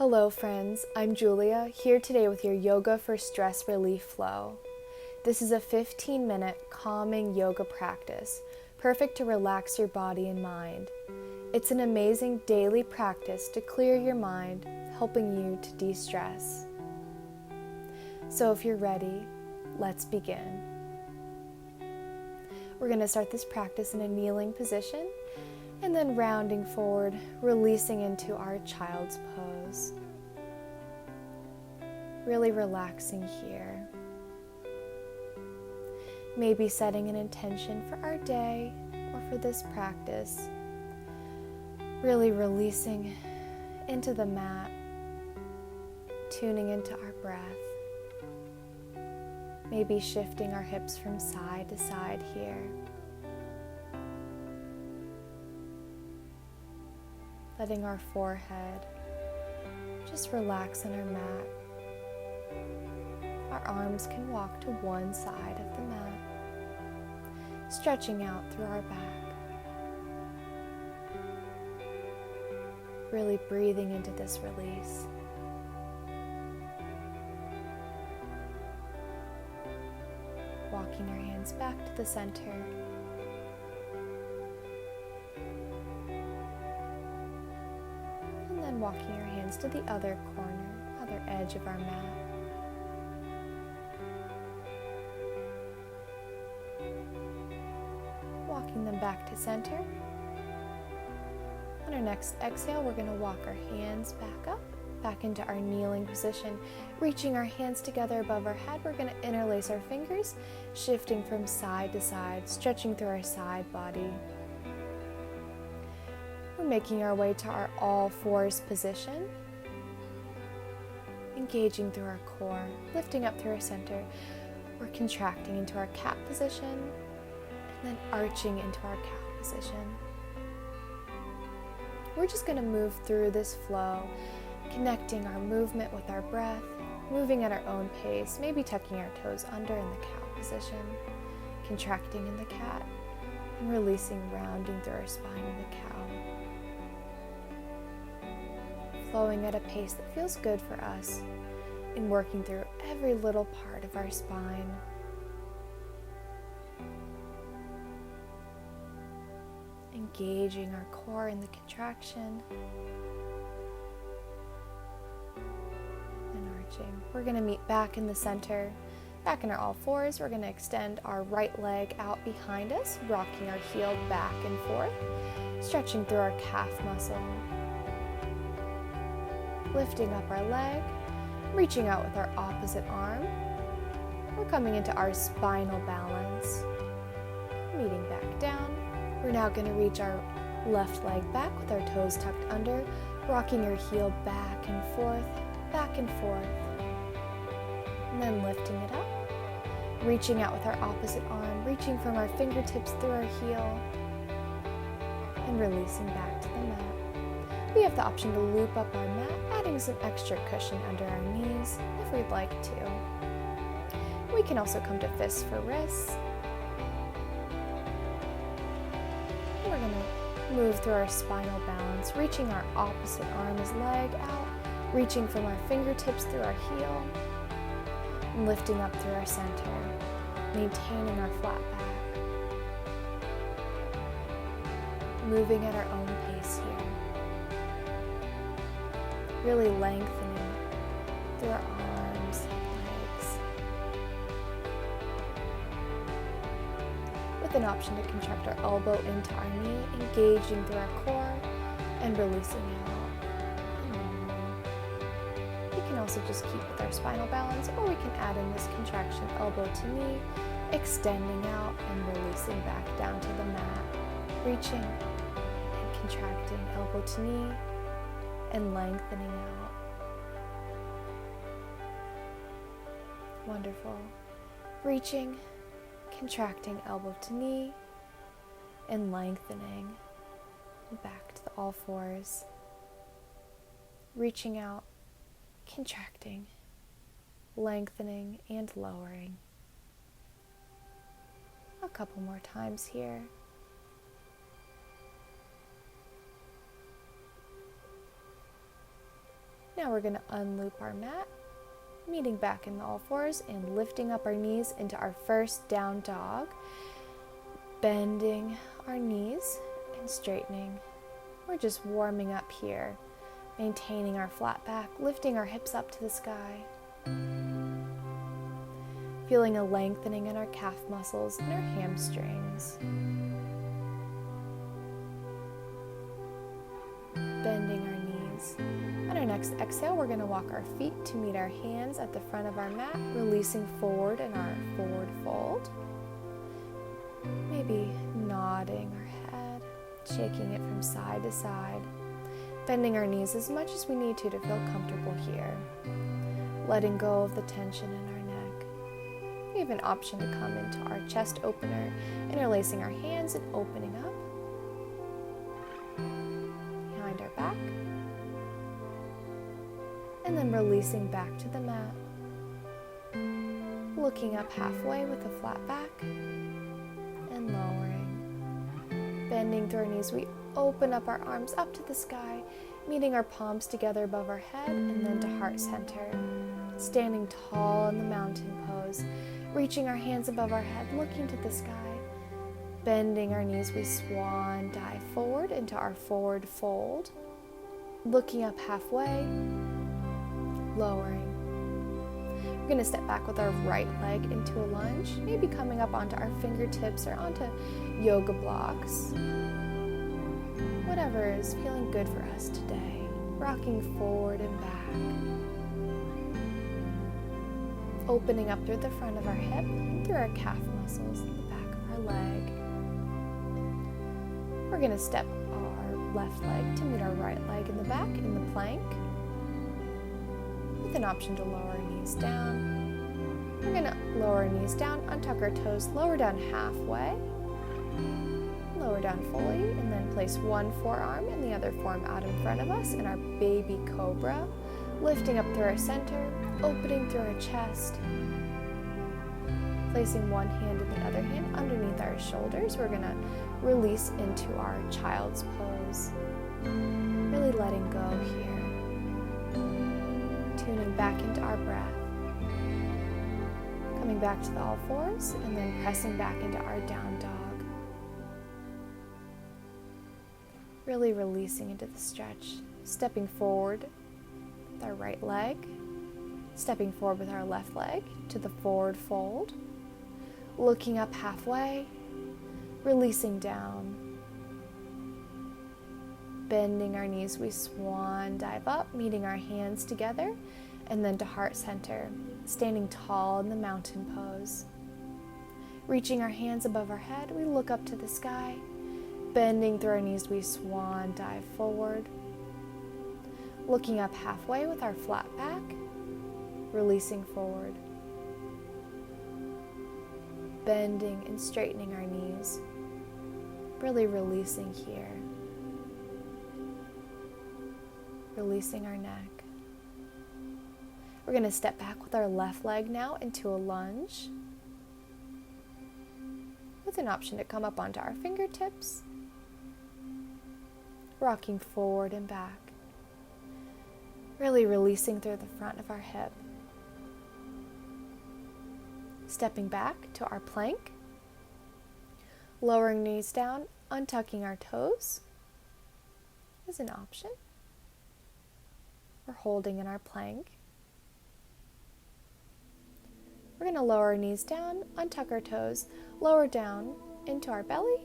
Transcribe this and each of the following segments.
Hello friends, I'm Julia, here today with your Yoga for Stress Relief Flow. This is a 15-minute calming yoga practice, perfect to relax your body and mind. It's an amazing daily practice to clear your mind, helping you to de-stress. So if you're ready, let's begin. We're going to start this practice in a kneeling position, and then rounding forward, releasing into our child's pose. Really relaxing here. Maybe setting an intention for our day or for this practice. Really releasing into the mat, tuning into our breath. Maybe shifting our hips from side to side here. Letting our forehead just relax on our mat. Our arms can walk to one side of the mat, stretching out through our back. Really breathing into this release. Walking our hands back to the center. Walking your hands to the other corner, other edge of our mat. Walking them back to center. On our next exhale, we're going to walk our hands back up, back into our kneeling position. Reaching our hands together above our head, we're going to interlace our fingers, shifting from side to side, stretching through our side body. We're making our way to our all fours position, engaging through our core, lifting up through our center. We're contracting into our cat position, and then arching into our cow position. We're just going to move through this flow, connecting our movement with our breath, moving at our own pace, maybe tucking our toes under in the cow position, contracting in the cat, and releasing, rounding through our spine in the cow. Flowing at a pace that feels good for us in working through every little part of our spine. Engaging our core in the contraction and arching. We're going to meet back in the center, back in our all fours. We're going to extend our right leg out behind us, rocking our heel back and forth, stretching through our calf muscle. Lifting up our leg, reaching out with our opposite arm. We're coming into our spinal balance. Meeting back down. We're now going to reach our left leg back with our toes tucked under, rocking your heel back and forth, and then lifting it up. Reaching out with our opposite arm, reaching from our fingertips through our heel, and releasing back to the mat. We have the option to loop up our mat, adding some extra cushion under our knees if we'd like to. We can also come to fists for wrists. We're going to move through our spinal balance, reaching our opposite arm's leg out, reaching from our fingertips through our heel, and lifting up through our center, maintaining our flat back. Moving at our own pace here. Really lengthening through our arms and legs. With an option to contract our elbow into our knee, engaging through our core and releasing out. We can also just keep with our spinal balance, or we can add in this contraction elbow to knee, extending out and releasing back down to the mat, reaching and contracting elbow to knee, and lengthening out. Wonderful. Reaching, contracting elbow to knee, and lengthening back to the all fours. Reaching out, contracting, lengthening, and lowering. A couple more times here. Now we're going to unloop our mat, meeting back in all fours and lifting up our knees into our first down dog, bending our knees and straightening. We're just warming up here, maintaining our flat back, lifting our hips up to the sky, feeling a lengthening in our calf muscles and our hamstrings. Bending our knees. On our next exhale, we're going to walk our feet to meet our hands at the front of our mat, releasing forward in our forward fold. Maybe nodding our head, shaking it from side to side, bending our knees as much as we need to feel comfortable here, letting go of the tension in our neck. We have an option to come into our chest opener, interlacing our hands and opening up behind our back, and then releasing back to the mat, looking up halfway with a flat back and lowering. Bending through our knees, we open up our arms up to the sky, meeting our palms together above our head and then to heart center. Standing tall in the mountain pose, reaching our hands above our head, looking to the sky. Bending our knees, we swan dive forward into our forward fold. Looking up halfway, lowering. We're going to step back with our right leg into a lunge, maybe coming up onto our fingertips or onto yoga blocks. Whatever is feeling good for us today. Rocking forward and back. Opening up through the front of our hip and through our calf muscles in the back of our leg. We're going to step our left leg to meet our right leg in the back in the plank, with an option to lower our knees down. We're going to lower our knees down, untuck our toes, lower down halfway, lower down fully, and then place one forearm and the other forearm out in front of us in our baby cobra, lifting up through our center, opening through our chest, placing one hand and the other hand underneath our shoulders. We're going to release into our child's pose, really letting go here, tuning back into our breath, coming back to the all fours and then pressing back into our down dog. Really releasing into the stretch, stepping forward with our right leg, stepping forward with our left leg to the forward fold, looking up halfway, releasing down, bending our knees, we swan dive up, meeting our hands together, and then to heart center, standing tall in the mountain pose. Reaching our hands above our head, we look up to the sky. Bending through our knees, we swan dive forward. Looking up halfway with our flat back, releasing forward. Bending and straightening our knees, really releasing here. Releasing our neck. We're going to step back with our left leg now into a lunge, with an option to come up onto our fingertips, rocking forward and back, really releasing through the front of our hip. Stepping back to our plank, lowering knees down, untucking our toes is an option. We're holding in our plank. We're going to lower our knees down, untuck our toes, lower down into our belly,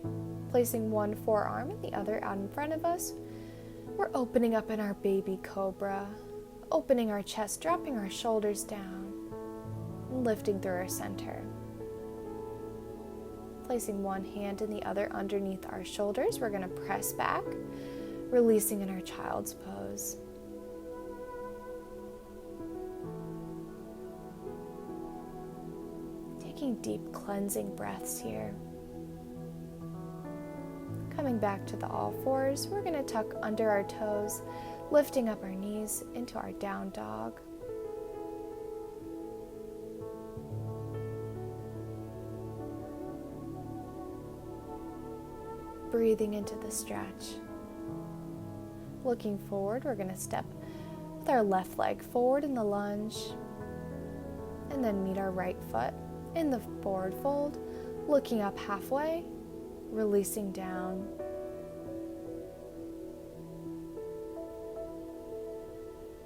placing one forearm and the other out in front of us. We're opening up in our baby cobra, opening our chest, dropping our shoulders down, and lifting through our center. Placing one hand and the other underneath our shoulders, we're going to press back, releasing in our child's pose. Taking deep cleansing breaths here. Coming back to the all fours, we're going to tuck under our toes, lifting up our knees into our down dog. Breathing into the stretch. Looking forward, we're going to step with with our left leg forward in the lunge, and then meet our right foot in the forward fold, looking up halfway, releasing down.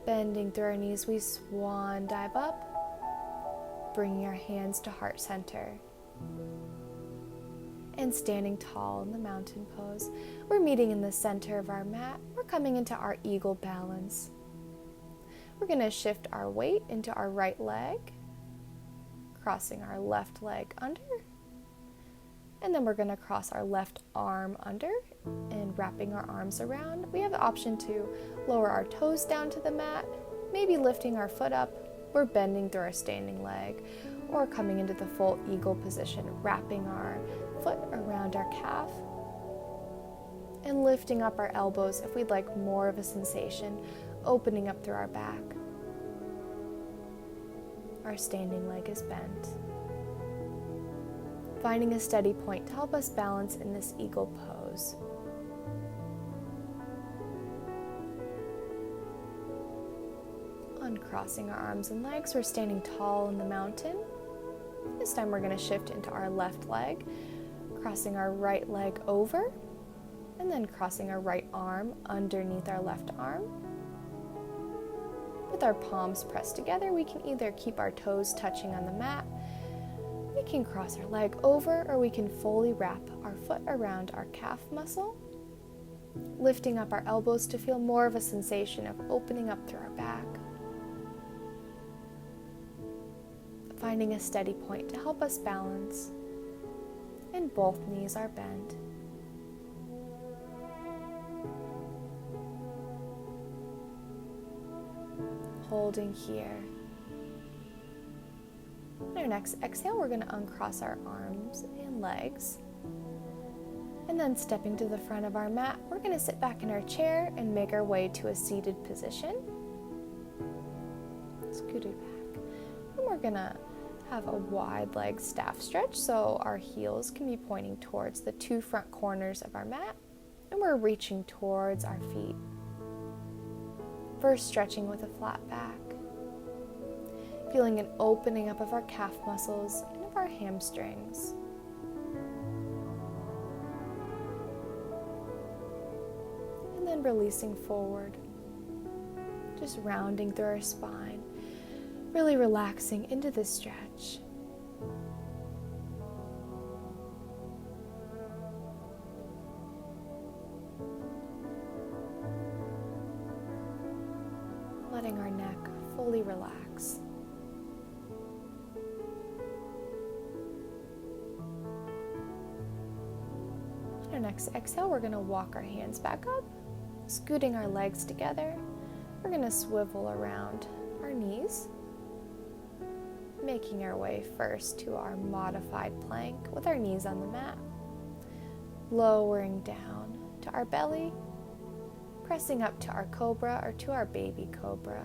Bending through our knees, we swan dive up, bringing our hands to heart center. And standing tall in the mountain pose, we're meeting in the center of our mat. We're coming into our eagle balance. We're going to shift our weight into our right leg, crossing our left leg under. And then we're going to cross our left arm under and wrapping our arms around. We have the option to lower our toes down to the mat, maybe lifting our foot up. We're bending through our standing leg, or coming into the full eagle position, wrapping our foot around our calf and lifting up our elbows if we'd like more of a sensation, opening up through our back. Our standing leg is bent. Finding a steady point to help us balance in this eagle pose. Uncrossing our arms and legs, we're standing tall in the mountain. This time we're going to shift into our left leg, crossing our right leg over, and then crossing our right arm underneath our left arm. With our palms pressed together, we can either keep our toes touching on the mat, we can cross our leg over, or we can fully wrap our foot around our calf muscle, lifting up our elbows to feel more of a sensation of opening up through our back. Finding a steady point to help us balance, and both knees are bent. Holding here. On our next exhale, we're going to uncross our arms and legs. And then stepping to the front of our mat, we're going to sit back in our chair and make our way to a seated position. Scoot it back. And we're going to have a wide leg staff stretch so our heels can be pointing towards the two front corners of our mat, and we're reaching towards our feet. First, stretching with a flat back, feeling an opening up of our calf muscles and of our hamstrings. And then releasing forward, just rounding through our spine, really relaxing into this stretch. Letting our neck fully relax. On our next exhale, we're going to walk our hands back up, scooting our legs together. We're going to swivel around our knees, making our way first to our modified plank with our knees on the mat, lowering down to our belly, pressing up to our cobra or to our baby cobra.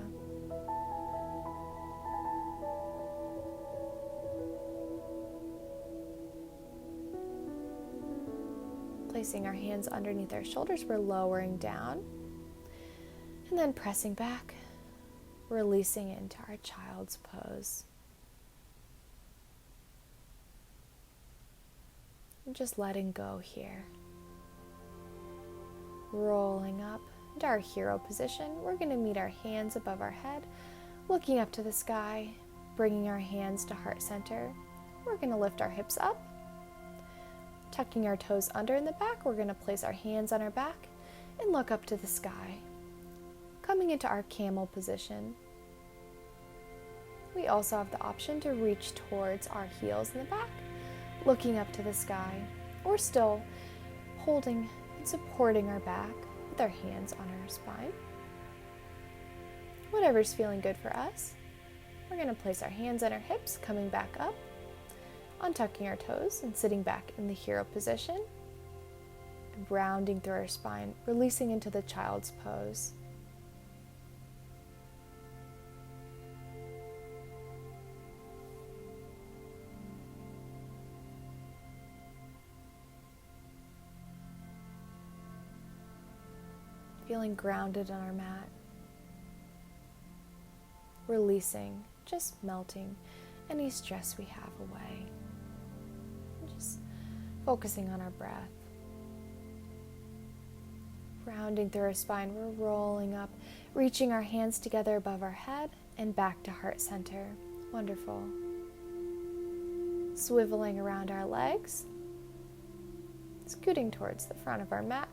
Placing our hands underneath our shoulders, we're lowering down and then pressing back, releasing into our child's pose. And just letting go here. Rolling up into our hero position, we're going to meet our hands above our head, looking up to the sky, bringing our hands to heart center. We're going to lift our hips up, tucking our toes under in the back. We're going to place our hands on our back and look up to the sky. Coming into our camel position. We also have the option to reach towards our heels in the back, looking up to the sky, or still holding and supporting our back with our hands on our spine. Whatever's feeling good for us. We're going to place our hands on our hips, coming back up, untucking our toes and sitting back in the hero position, and rounding through our spine, releasing into the child's pose. Feeling grounded on our mat. releasing, just melting any stress we have away. And just focusing on our breath. Rounding through our spine, we're rolling up, reaching our hands together above our head and back to heart center. Wonderful. Swiveling around our legs, scooting towards the front of our mat.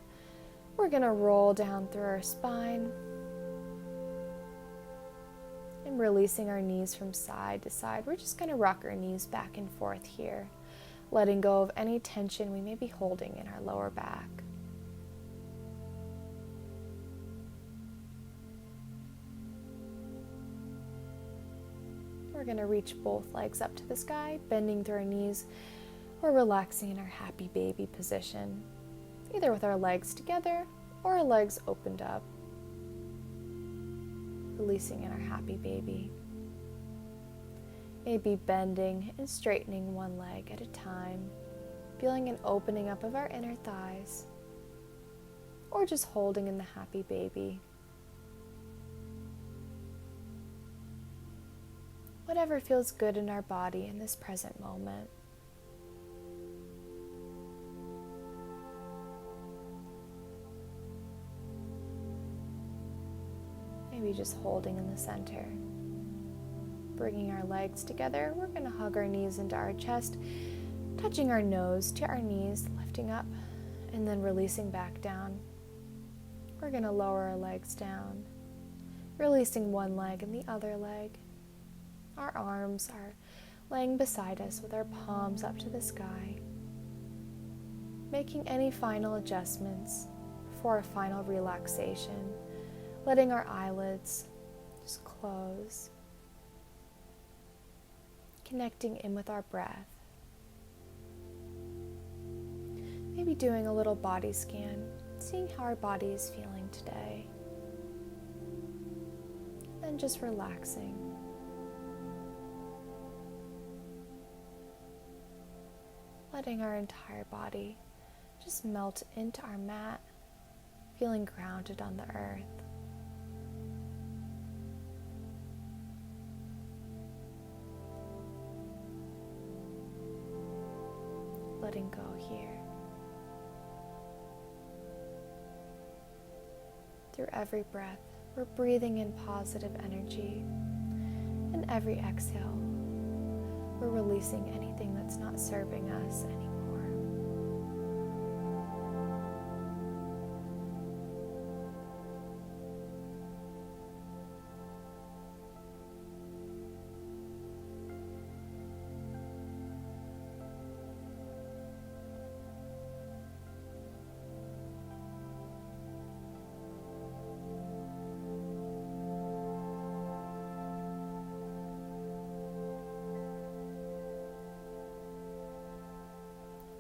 We're going to roll down through our spine and releasing our knees from side to side. We're just going to rock our knees back and forth here, letting go of any tension we may be holding in our lower back. We're going to reach both legs up to the sky, bending through our knees, or relaxing in our happy baby position, either with our legs together or our legs opened up, releasing in our happy baby. Maybe bending and straightening one leg at a time, feeling an opening up of our inner thighs, or just holding in the happy baby. Whatever feels good in our body in this present moment. Maybe just holding in the center. Bringing our legs together, we're going to hug our knees into our chest, touching our nose to our knees, lifting up, and then releasing back down. We're going to lower our legs down, releasing one leg and the other leg. Our arms are laying beside us with our palms up to the sky, making any final adjustments before a final relaxation, letting our eyelids just close, connecting in with our breath. Maybe doing a little body scan, seeing how our body is feeling today, then just relaxing. Letting our entire body just melt into our mat, feeling grounded on the earth. Letting go here. Through every breath, we're breathing in positive energy, and every exhale, we're releasing anything that's not serving us anymore.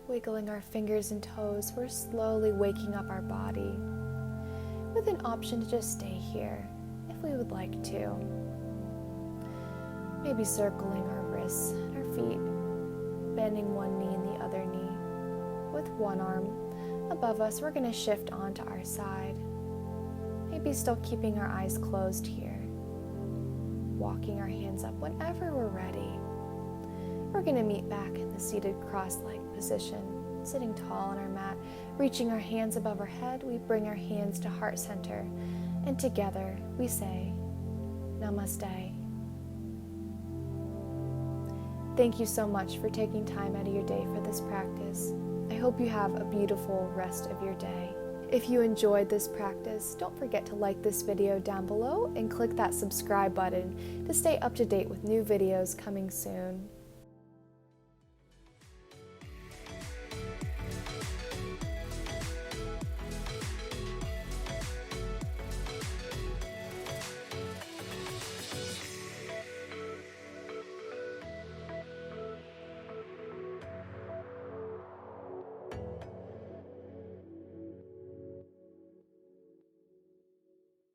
Wiggling our fingers and toes, we're slowly waking up our body with an option to just stay here if we would like to. Maybe circling our wrists and our feet, bending one knee and the other knee. With one arm above us, we're going to shift onto our side. Maybe still keeping our eyes closed here. Walking our hands up whenever we're ready. We're going to meet back in the seated cross-legged position, sitting tall on our mat, reaching our hands above our head. We bring our hands to heart center, and together we say, Namaste. Thank you so much for taking time out of your day for this practice. I hope you have a beautiful rest of your day. If you enjoyed this practice, don't forget to like this video down below and click that subscribe button to stay up to date with new videos coming soon.